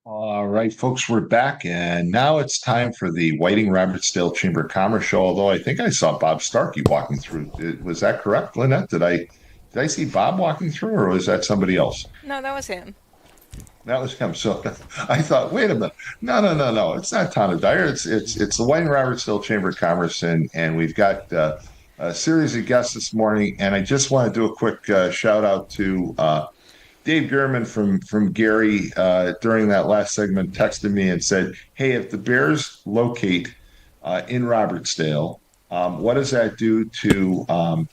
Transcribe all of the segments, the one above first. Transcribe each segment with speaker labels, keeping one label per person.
Speaker 1: All right, folks, we're back, and now it's time for the Whiting-Robertsdale Chamber of Commerce show. Although I think I saw Bob Starkey walking through. Was that correct, Lynette? Did I see Bob walking through, or was that somebody else?
Speaker 2: No, that was him.
Speaker 1: That was him. So I thought, wait a minute, no, no, no, no, it's not Town of Dyer. It's the Whiting-Robertsdale Chamber of Commerce, and we've got a series of guests this morning. And I just want to do a quick shout out to Dave Gehrman from Gary during that last segment texted me and said, "Hey, if the Bears locate in Robertsdale, what does that do to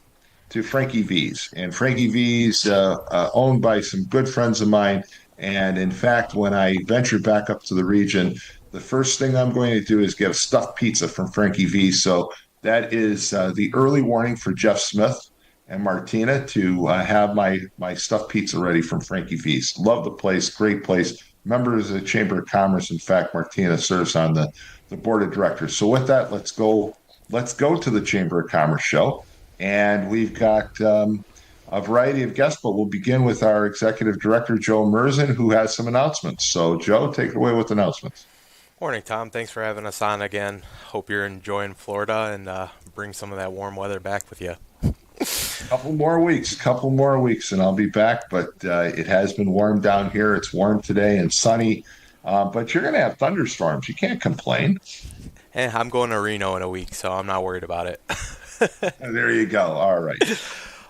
Speaker 1: Frankie V's?" And Frankie V's owned by some good friends of mine. And in fact, when I venture back up to the region, the first thing I'm going to do is get a stuffed pizza from Frankie V's. So that is the early warning for Jeff Smith and Martina to have my stuffed pizza ready from Frankie V's. Love the place, great place. Members of the Chamber of Commerce. In fact, Martina serves on the board of directors. So with that, let's go to the Chamber of Commerce show. And we've got a variety of guests, but we'll begin with our executive director, Joe Merzin, who has some announcements. So Joe, take it away with announcements.
Speaker 3: Morning, Tom. Thanks for having us on again. Hope you're enjoying Florida and bring some of that warm weather back with you.
Speaker 1: Couple more weeks, and I'll be back. But it has been warm down here. It's warm today and sunny, but you're going to have thunderstorms. You can't complain.
Speaker 3: And I'm going to Reno in a week, so I'm not worried about it.
Speaker 1: There you go. All right.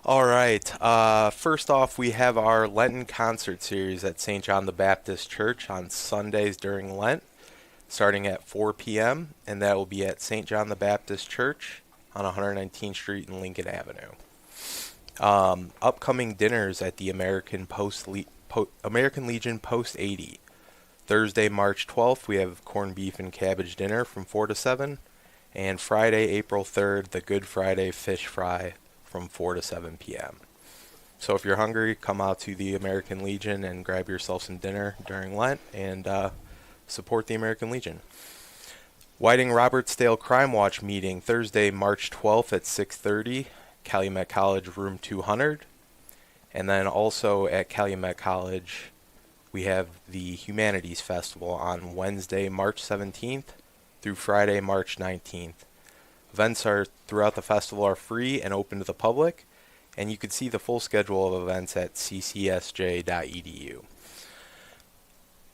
Speaker 3: All right. First off, we have our Lenten concert series at St. John the Baptist Church on Sundays during Lent, starting at 4 p.m., and that will be at St. John the Baptist Church on 119th Street and Lincoln Avenue. Upcoming dinners at the American Legion Post 80. Thursday, March 12th, we have corned beef and cabbage dinner from 4 to 7. And Friday, April 3rd, the Good Friday fish fry from 4 to 7 p.m. So if you're hungry, come out to the American Legion and grab yourself some dinner during Lent and support the American Legion. Whiting-Robertsdale Crime Watch meeting Thursday, March 12th at 6:30, Calumet College, room 200. And then also at Calumet College, we have the Humanities Festival on Wednesday, March 17th through Friday, March 19th. Events throughout the festival are free and open to the public, and you can see the full schedule of events at ccsj.edu.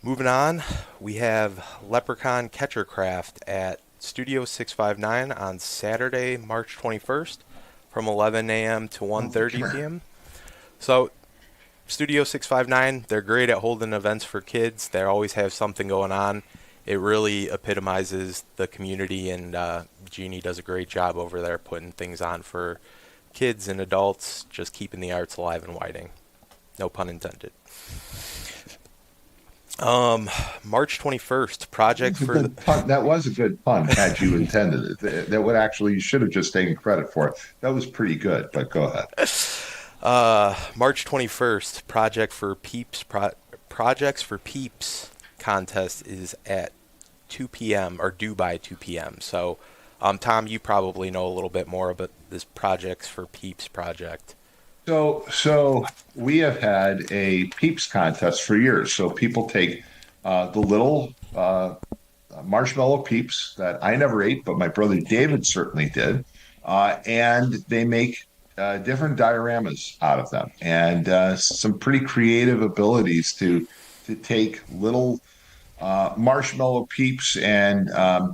Speaker 3: Moving on, we have Leprechaun Catchercraft at Studio 659 on Saturday, March 21st from 11 a.m. to 1:30 p.m. So Studio 659, they're great at holding events for kids. They always have something going on. It really epitomizes the community, and Jeannie does a great job over there putting things on for kids and adults, just keeping the arts alive in Whiting. No pun intended. March 21st, project for
Speaker 1: that was a good pun, had you intended it. That would actually, you should have just taken credit for it. That was pretty good, but go ahead.
Speaker 3: March 21st, Projects for Peeps contest is at 2 p.m. or due by 2 p.m. So, Tom, you probably know a little bit more about this Projects for Peeps project.
Speaker 1: So we have had a Peeps contest for years. So people take the little marshmallow Peeps that I never ate, but my brother David certainly did, and they make different dioramas out of them, and some pretty creative abilities to take little marshmallow peeps and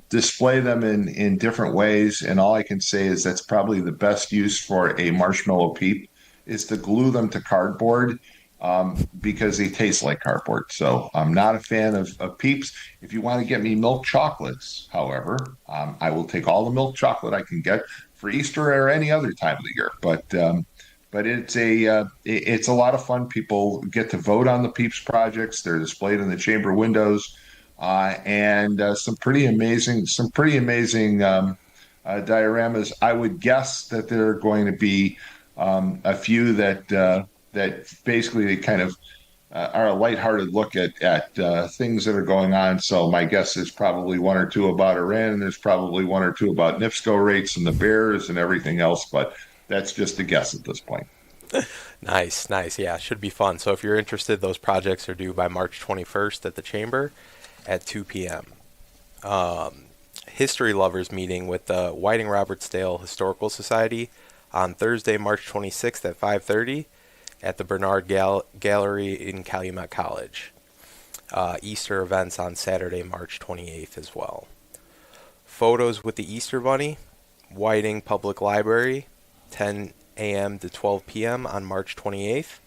Speaker 1: display them in different ways. And all I can say is that's probably the best use for a marshmallow peep is to glue them to cardboard because they taste like cardboard. So I'm not a fan of peeps. If you want to get me milk chocolates, however, I will take all the milk chocolate I can get for Easter or any other time of the year. But it's a lot of fun. People get to vote on the Peeps projects. They're displayed in the chamber windows, and some pretty amazing dioramas. I would guess that there are going to be a few that basically they kind of are a lighthearted look at things that are going on. So my guess is probably one or two about Iran, and there's probably one or two about NIPSCO rates and the Bears and everything else. But that's just a guess at this point.
Speaker 3: Nice, nice. Yeah, should be fun. So if you're interested, those projects are due by March 21st at the Chamber at 2 p.m. History lovers meeting with the Whiting-Robertsdale Historical Society on Thursday, March 26th at 5:30 at the Bernard Gallery in Calumet College. Easter events on Saturday, March 28th as well. Photos with the Easter Bunny, Whiting Public Library, 10 a.m. to 12 p.m. on March 28th.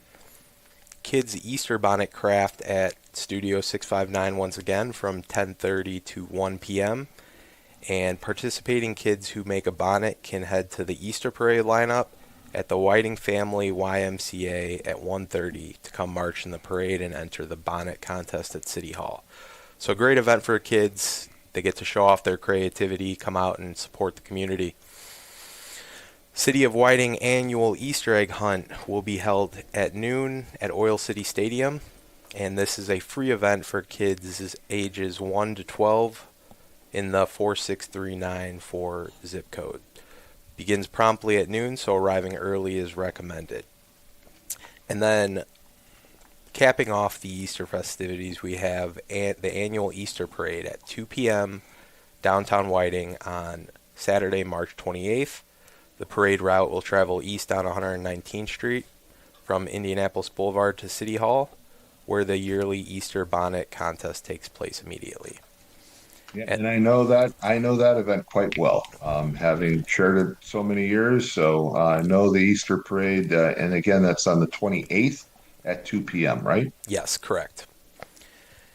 Speaker 3: Kids Easter Bonnet Craft at Studio 659 once again from 10:30 to 1 p.m. And participating kids who make a bonnet can head to the Easter Parade lineup at the Whiting Family YMCA at 1:30 to come march in the parade and enter the bonnet contest at City Hall. So a great event for kids. They get to show off their creativity, come out and support the community. City of Whiting annual Easter egg hunt will be held at noon at Oil City Stadium, and this is a free event for kids ages 1 to 12 in the 46394 zip code. Begins promptly at noon, so arriving early is recommended. And then capping off the Easter festivities, we have the annual Easter Parade at 2 p.m. downtown Whiting on Saturday, March 28th. The parade route will travel east down 119th Street from Indianapolis Boulevard to City Hall, where the yearly Easter bonnet contest takes place immediately.
Speaker 1: Yeah, and I know that event quite well, having chaired it so many years. So I know the Easter parade, and again, that's on the 28th at 2 p.m. Right?
Speaker 3: Yes, correct.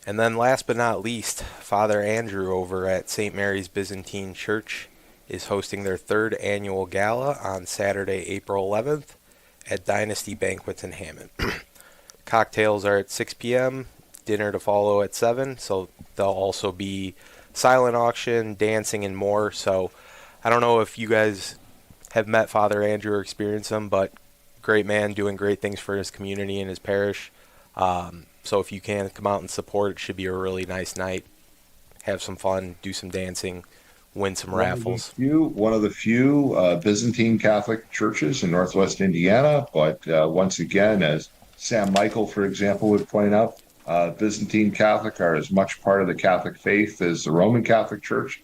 Speaker 3: And then last but not least, Father Andrew over at St. Mary's Byzantine Church is hosting their third annual gala on Saturday, April 11th at Dynasty Banquets in Hammond. Cocktails are at 6 p.m., dinner to follow at 7, so there'll also be silent auction, dancing, and more. So I don't know if you guys have met Father Andrew or experienced him, but great man doing great things for his community and his parish. So if you can come out and support, it should be a really nice night. Have some fun, do some dancing, win some raffles.
Speaker 1: One of the few Byzantine Catholic churches in Northwest Indiana, but once again, as Sam Michael, for example, would point out, Byzantine Catholic are as much part of the Catholic faith as the Roman Catholic Church.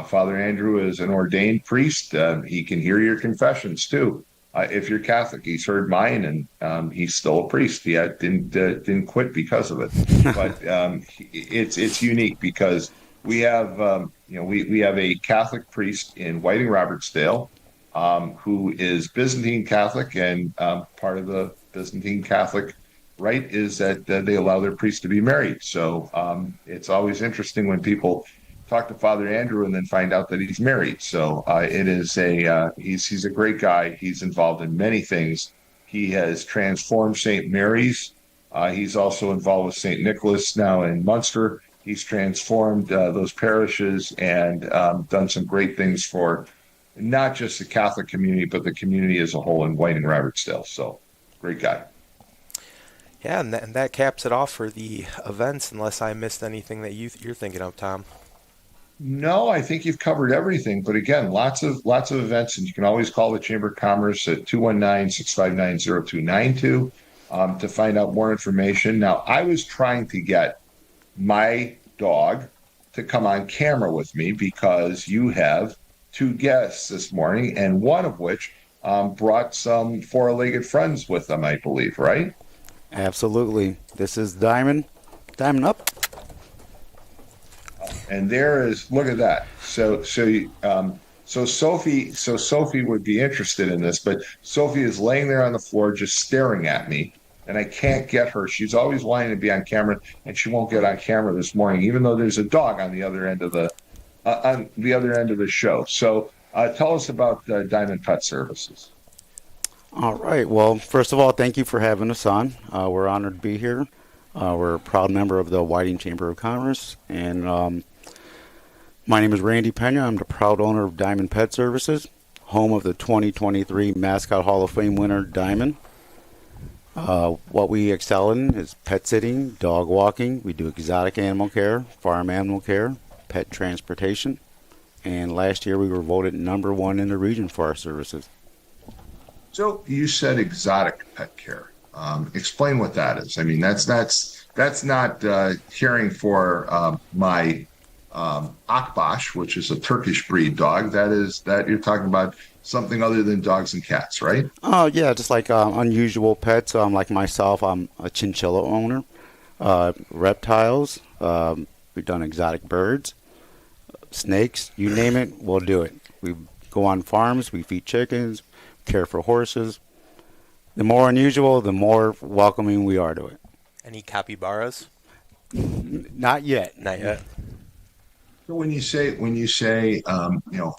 Speaker 1: Father Andrew is an ordained priest. He can hear your confessions too. If you're Catholic, he's heard mine, and he's still a priest. He didn't quit because of it. But it's unique because we have we have a Catholic priest in Whiting-Robertsdale who is Byzantine Catholic, and part of the Byzantine Catholic rite is that they allow their priests to be married. So it's always interesting when people talk to Father Andrew and then find out that he's married. So he's a great guy. He's involved in many things. He has transformed St. Mary's. He's also involved with St. Nicholas now in Munster. He's transformed those parishes and done some great things for not just the Catholic community, but the community as a whole in Whiting-Robertsdale. So great guy.
Speaker 3: Yeah, and that caps it off for the events, unless I missed anything that you're thinking of, Tom.
Speaker 1: No, I think you've covered everything. But again, lots of events, and you can always call the Chamber of Commerce at 219-659-0292 to find out more information. Now, I was trying to get my dog to come on camera with me because you have two guests this morning, and one of which brought some four-legged friends with them, I believe, right?
Speaker 2: Absolutely. This is Diamond. Diamond up.
Speaker 1: And there is, look at that. So Sophie would be interested in this, but Sophie is laying there on the floor just staring at me, and I can't get her. She's always wanting to be on camera, and she won't get on camera this morning, even though there's a dog on the other end of the show. So tell us about Diamond Pet Services.
Speaker 2: All right. Well, first of all, thank you for having us on. We're honored to be here. We're a proud member of the Whiting Chamber of Commerce, and my name is Randy Pena. I'm the proud owner of Diamond Pet Services, home of the 2023 Mascot Hall of Fame winner, Diamond. What we excel in is pet sitting, dog walking. We do exotic animal care, farm animal care, pet transportation. And last year we were voted #1 in the region for our services.
Speaker 1: So you said exotic pet care. Explain what that is. I mean, that's not caring for my Akbash, which is a Turkish breed dog. That you're talking about something other than dogs and cats, right?
Speaker 2: Oh, yeah, just like unusual pets. Like myself, I'm a chinchilla owner. Reptiles. We've done exotic birds, snakes, you name it, we'll do it. We go on farms, we feed chickens, care for horses. The more unusual, the more welcoming we are to it.
Speaker 3: Any capybaras?
Speaker 2: Not yet.
Speaker 3: Not yet.
Speaker 1: So when you say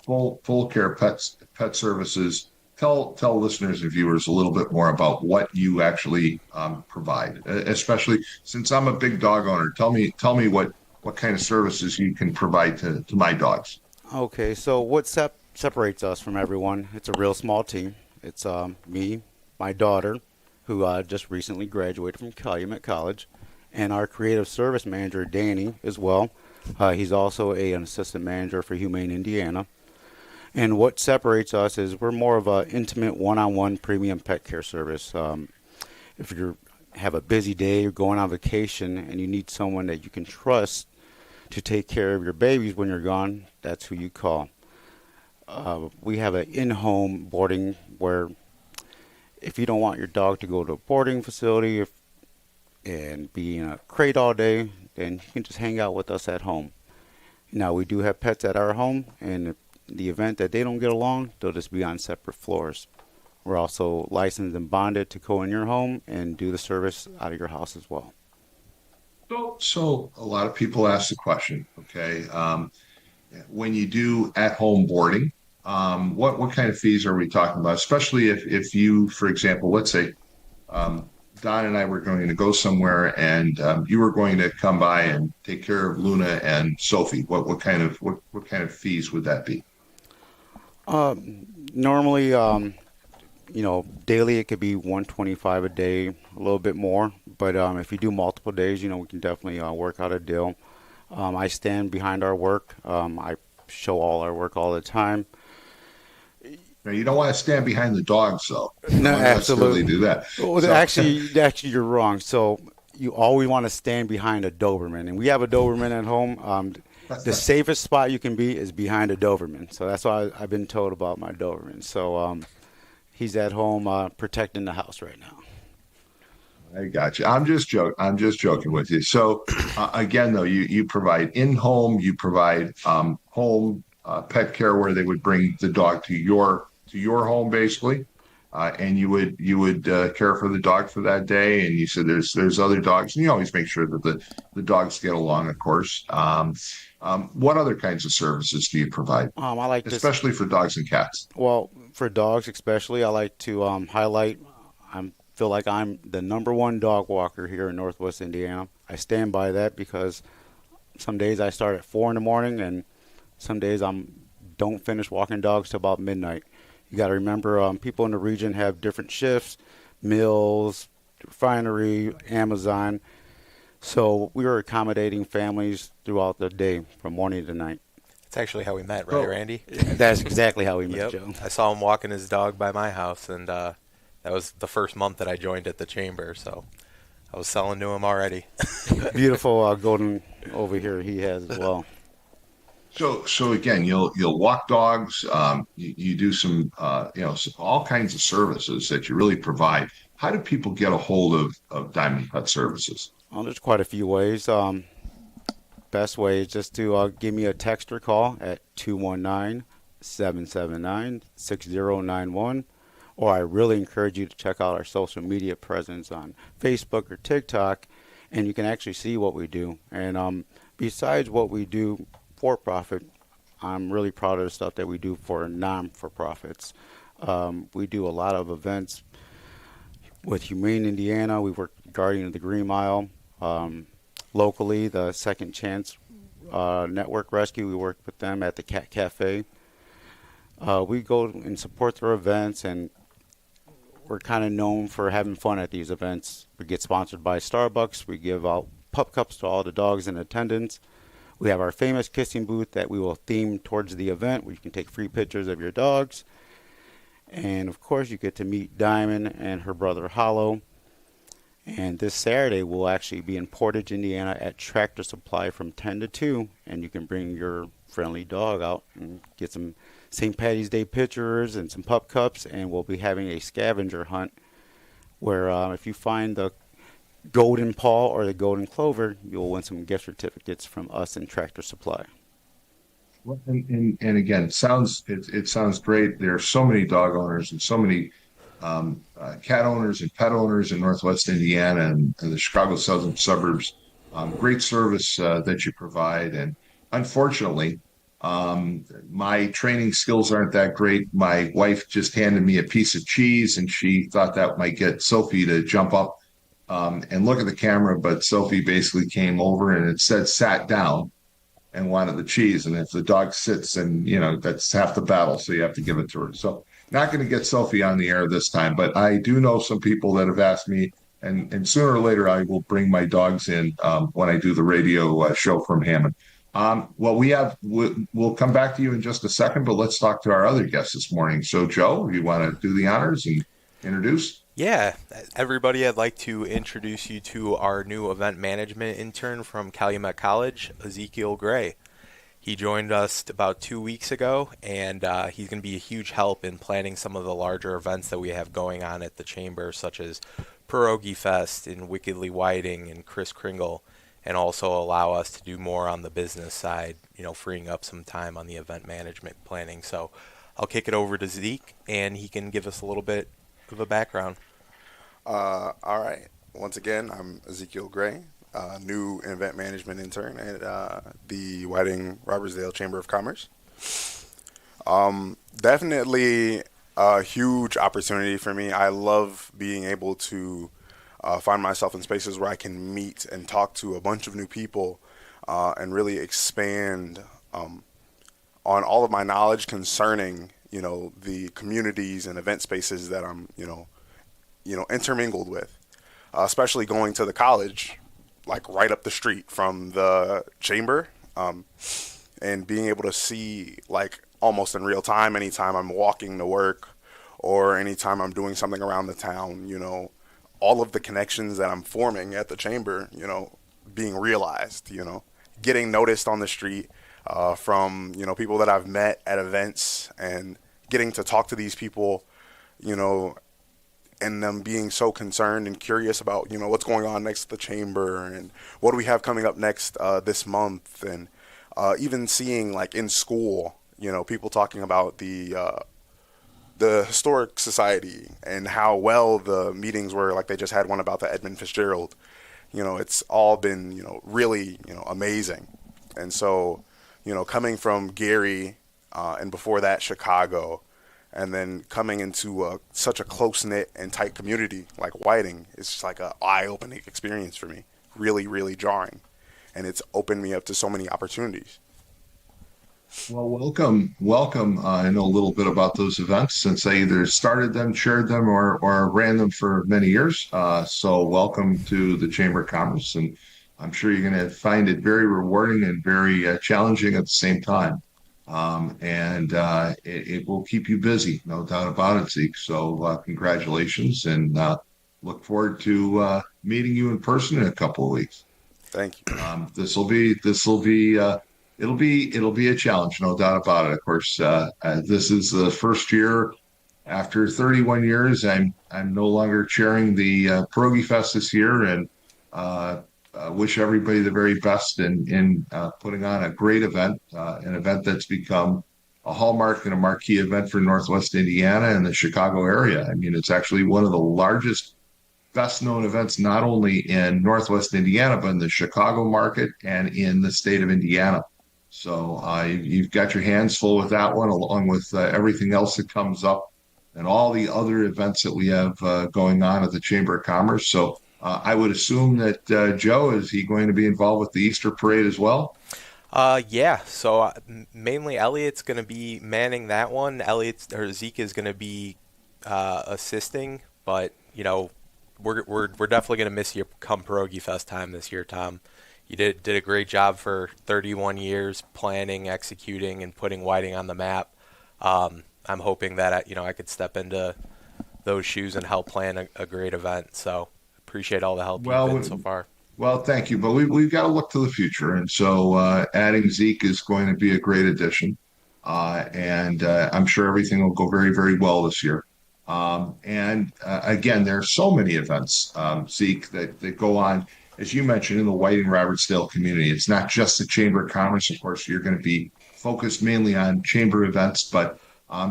Speaker 1: full care pet services, tell listeners and viewers a little bit more about what you actually provide. Especially since I'm a big dog owner, tell me what kind of services you can provide to my dogs.
Speaker 2: Okay, so what separates us from everyone? It's a real small team. It's me, my daughter, who just recently graduated from Calumet College, and our creative service manager, Danny, as well. He's also an assistant manager for Humane Indiana. And what separates us is we're more of an intimate one-on-one premium pet care service. If you have a busy day, you're going on vacation, and you need someone that you can trust to take care of your babies when you're gone, that's who you call. We have an in-home boarding where if you don't want your dog to go to a boarding facility and be in a crate all day, then you can just hang out with us at home. Now, we do have pets at our home, and in the event that they don't get along, they'll just be on separate floors. We're also licensed and bonded to go in your home and do the service out of your house as well.
Speaker 1: So a lot of people ask the question, okay, when you do at-home boarding, what kind of fees are we talking about? Especially if you, for example, let's say Don and I were going to go somewhere, and you were going to come by and take care of Luna and Sophie. What kind of fees would that be?
Speaker 2: Normally, daily it could be 125 a day, a little bit more. But if you do multiple days, we can definitely work out a deal. I stand behind our work. I show all our work all the time.
Speaker 1: Now, you don't want to stand behind the dogs, though. You
Speaker 2: No,
Speaker 1: don't want to necessarily
Speaker 2: absolutely.
Speaker 1: do that.
Speaker 2: Well,
Speaker 1: So,
Speaker 2: actually, you're wrong. So you always want to stand behind a Doberman, and we have a Doberman at home. The safest spot you can be is behind a Doberman. So that's why I've been told about my Doberman. So he's at home protecting the house right now.
Speaker 1: I got you. I'm just joking with you. So again, though, you provide in-home, you provide home pet care where they would bring the dog to your home basically, and you would care for the dog for that day. And you said there's other dogs, and you always make sure that the dogs get along, of course. What other kinds of services do you provide,
Speaker 2: I like this.
Speaker 1: especially for dogs and cats?
Speaker 2: Well, for dogs especially, I like to highlight. I feel like I'm the #1 dog walker here in Northwest Indiana. I stand by that because some days I start at 4 in the morning, and some days don't finish walking dogs till about midnight. You got to remember, people in the region have different shifts, mills, refinery, Amazon. So we are accommodating families throughout the day from morning to night.
Speaker 3: That's actually how we met, right,
Speaker 1: Oh.
Speaker 3: Randy?
Speaker 2: That's exactly how we met,
Speaker 3: Yep.
Speaker 2: Joe.
Speaker 3: I saw him walking his dog by my house, and that was the first month that I joined at the chamber, so I was selling to him already.
Speaker 2: Beautiful golden over here he has as well.
Speaker 1: So again, you'll walk dogs. You do all kinds of services that you really provide. How do people get a hold of Diamond Pet Services?
Speaker 2: There's quite a few ways. best way is just to give me a text or call at 219-779-6091. Or I really encourage you to check out our social media presence on Facebook or TikTok, and you can actually see what we do. And besides what we do for profit, I'm really proud of the stuff that we do for non-for-profits. We do a lot of events with Humane Indiana. We work with Guardian of the Green Mile. Locally, the Second Chance Network Rescue, we work with them at the Cat Cafe. We go and support their events, and we're kind of known for having fun at these events. We get sponsored by Starbucks. We give out pup cups to all the dogs in attendance. We have our famous kissing booth that we will theme towards the event, where you can take free pictures of your dogs. And of course, you get to meet Diamond and her brother Hollow. And this Saturday, we'll actually be in Portage, Indiana at Tractor Supply from 10 to 2. And you can bring your friendly dog out and get some St. Patty's Day pictures and some pup cups. And we'll be having a scavenger hunt where if you find the golden paw or the golden clover, you'll win some gift certificates from us and Tractor Supply.
Speaker 1: Well, and again, it sounds great. There are so many dog owners and so many cat owners and pet owners in Northwest Indiana and the Chicago southern suburbs. Great service that you provide, and unfortunately, my training skills aren't that great. My wife just handed me a piece of cheese, and she thought that might get Sophie to jump up and look at the camera, but Sophie basically came over and it said sat down and wanted the cheese. And if the dog sits, and that's half the battle, so you have to give it to her. So not going to get Sophie on the air this time, but I do know some people that have asked me, and sooner or later I will bring my dogs in when I do the radio show from Hammond. Well, we'll come back to you in just a second, but let's talk to our other guest this morning. So, Joe, you want to do the honors and introduce?
Speaker 3: Yeah, everybody, I'd like to introduce you to our new event management intern from Calumet College, Ezekiel Gray. He joined us about 2 weeks ago, and he's going to be a huge help in planning some of the larger events that we have going on at the Chamber, such as Pierogi Fest and Wickedly Whiting and Kris Kringle, and also allow us to do more on the business side, freeing up some time on the event management planning. So I'll kick it over to Zeke, and he can give us a little bit of a background.
Speaker 4: All right. Once again, I'm Ezekiel Gray, new event management intern at the Whiting-Robertsdale Chamber of Commerce. Definitely a huge opportunity for me. I love being able to find myself in spaces where I can meet and talk to a bunch of new people and really expand on all of my knowledge concerning, the communities and event spaces that I'm, intermingled with, especially going to the college, like right up the street from the chamber, and being able to see like almost in real time, anytime I'm walking to work or anytime I'm doing something around the town, all of the connections that I'm forming at the chamber, being realized, getting noticed on the street from, people that I've met at events, and getting to talk to these people, and them being so concerned and curious about, what's going on next to the chamber and what do we have coming up next this month. And even seeing like in school, people talking about the Historic Society and how well the meetings were. Like they just had one about the Edmund Fitzgerald. It's all been, really, amazing. And so, coming from Gary and before that Chicago, and then coming into such a close-knit and tight community like Whiting, it's just like an eye-opening experience for me. Really, really jarring. And it's opened me up to so many opportunities.
Speaker 1: Well, welcome. I know a little bit about those events since I either started them, chaired them, or ran them for many years. So welcome to the Chamber of Commerce, and I'm sure you're going to find it very rewarding and very challenging at the same time. And it will keep you busy, no doubt about it, Zeke. So congratulations, and look forward to meeting you in person in a couple of weeks.
Speaker 4: Thank you.
Speaker 1: It'll be a challenge, no doubt about it. Of course, this is the first year after 31 years. I'm no longer chairing the Pierogi Fest this year, and wish everybody the very best in putting on a great event, an event that's become a hallmark and a marquee event for Northwest Indiana and the Chicago area. I mean, it's actually one of the largest, best known events, not only in Northwest Indiana, but in the Chicago market and in the state of Indiana. So you've got your hands full with that one, along with everything else that comes up and all the other events that we have going on at the Chamber of Commerce. So I would assume that Joe, is he going to be involved with the Easter parade as well?
Speaker 3: Yeah. So mainly Elliot's going to be manning that one. Zeke is going to be assisting, but we're definitely going to miss you come Pierogi Fest time this year, Tom. You did a great job for 31 years planning, executing, and putting Whiting on the map. I'm hoping that I could step into those shoes and help plan a great event. So appreciate all the help you've been
Speaker 1: Well,
Speaker 3: so far.
Speaker 1: well, thank you, but we've got to look to the future, and so adding Zeke is going to be a great addition, and I'm sure everything will go very, very well this year. And again, there are so many events, Zeke, that go on, as you mentioned, in the Whiting-Robertsdale community. It's not just the Chamber of Commerce. Of course, you're going to be focused mainly on chamber events, but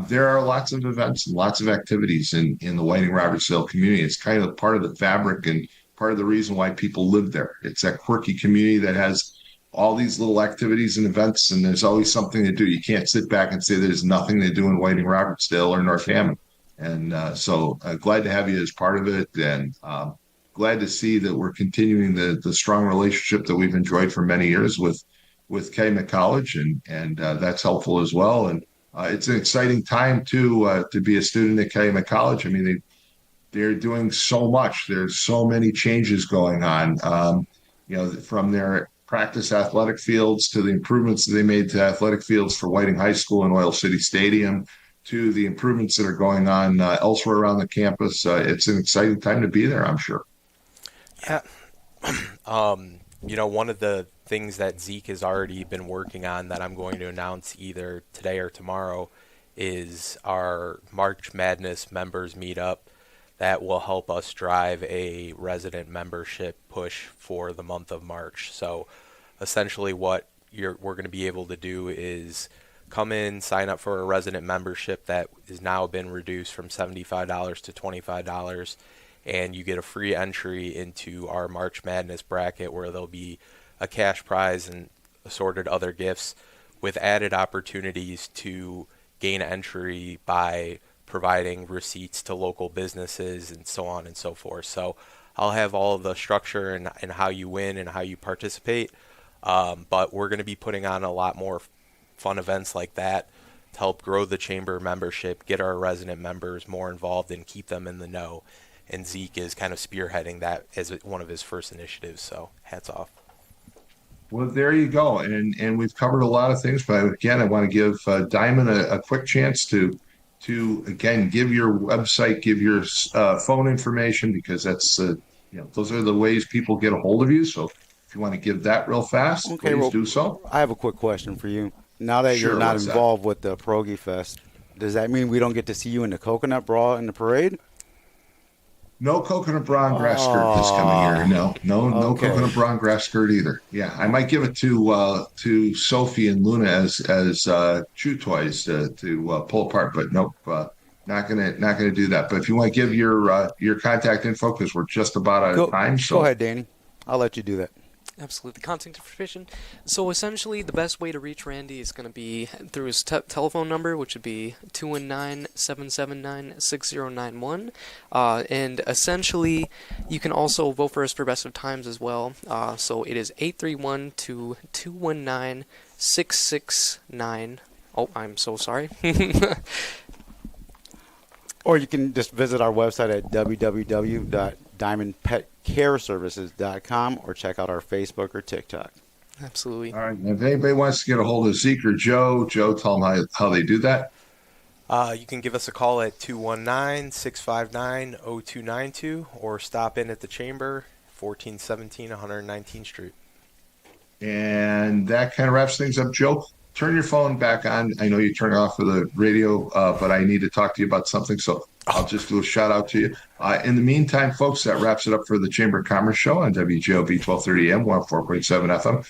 Speaker 1: there are lots of events and lots of activities in the Whiting-Robertsdale community. It's kind of part of the fabric and part of the reason why people live there. It's that quirky community that has all these little activities and events, and there's always something to do. You can't sit back and say there's nothing to do in Whiting-Robertsdale or North Hammond. And so glad to have you as part of it, and glad to see that we're continuing the strong relationship that we've enjoyed for many years with Calumet College, and that's helpful as well. And it's an exciting time to be a student at Calumet College. I mean, they're doing so much. There's so many changes going on. From their practice athletic fields to the improvements that they made to athletic fields for Whiting High School and Oil City Stadium, to the improvements that are going on elsewhere around the campus. It's an exciting time to be there, I'm sure.
Speaker 3: Yeah. One of the things that Zeke has already been working on that I'm going to announce either today or tomorrow is our March Madness members meetup that will help us drive a resident membership push for the month of March. So essentially what we're going to be able to do is come in, sign up for a resident membership that has now been reduced from $75 to $25, and you get a free entry into our March Madness bracket where there'll be a cash prize and assorted other gifts with added opportunities to gain entry by providing receipts to local businesses and so on and so forth. So I'll have all of the structure and how you win and how you participate, but we're going to be putting on a lot more fun events like that to help grow the chamber membership, get our resident members more involved and keep them in the know. And Zeke is kind of spearheading that as one of his first initiatives. So hats off.
Speaker 1: Well, there you go. And we've covered a lot of things, but again, I want to give Diamond a quick chance to again give your website, give your phone information, because that's those are the ways people get a hold of you. So if you want to give that real fast,
Speaker 2: Okay,
Speaker 1: please
Speaker 2: well,
Speaker 1: do so.
Speaker 2: I have a quick question for you. Now that you're
Speaker 1: Sure,
Speaker 2: not
Speaker 1: what's that?
Speaker 2: involved with the Pierogi Fest, does that mean we don't get to see you in the coconut bra in the parade?
Speaker 1: No coconut bra and grass skirt this coming year. No
Speaker 2: Okay.
Speaker 1: coconut bra and grass skirt either. Yeah, I might give it to Sophie and Luna as chew toys to pull apart, but nope, not gonna do that. But if you want to give your contact info, because we're just about out of time.
Speaker 2: Go ahead, Danny. I'll let you do that.
Speaker 5: Absolutely. Contact information. So essentially, the best way to reach Randy is going to be through his telephone number, which would be 219-779-6091. And essentially, you can also vote for us for Best of Times as well. So it is 831-219-669. Oh, I'm so sorry.
Speaker 2: Or you can just visit our website at www.diamondpetcareservices.com or check out our Facebook or TikTok.
Speaker 5: Absolutely.
Speaker 1: All right. And if anybody wants to get a hold of Zeke or Joe, tell them how they do that.
Speaker 3: You can give us a call at 219-659-0292 or stop in at the Chamber, 1417 119th Street.
Speaker 1: And that kind of wraps things up, Joe. turn your phone back on. I know you turned it off for the radio, but I need to talk to you about something. So I'll just do a shout out to you. In the meantime, folks, that wraps it up for the Chamber of Commerce show on WJOB 1230 AM, 104.7 FM.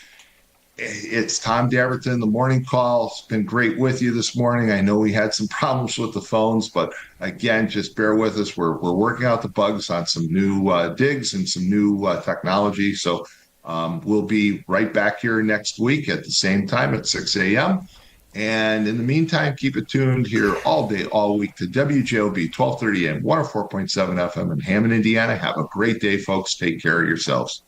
Speaker 1: It's Tom Daverton, the morning call. It's been great with you this morning. I know we had some problems with the phones, but again, just bear with us. We're working out the bugs on some new digs and some new technology. So we'll be right back here next week at the same time at 6 a.m. And in the meantime, keep it tuned here all day, all week to WJOB 1230 AM, 104.7 FM in Hammond, Indiana. Have a great day, folks. Take care of yourselves.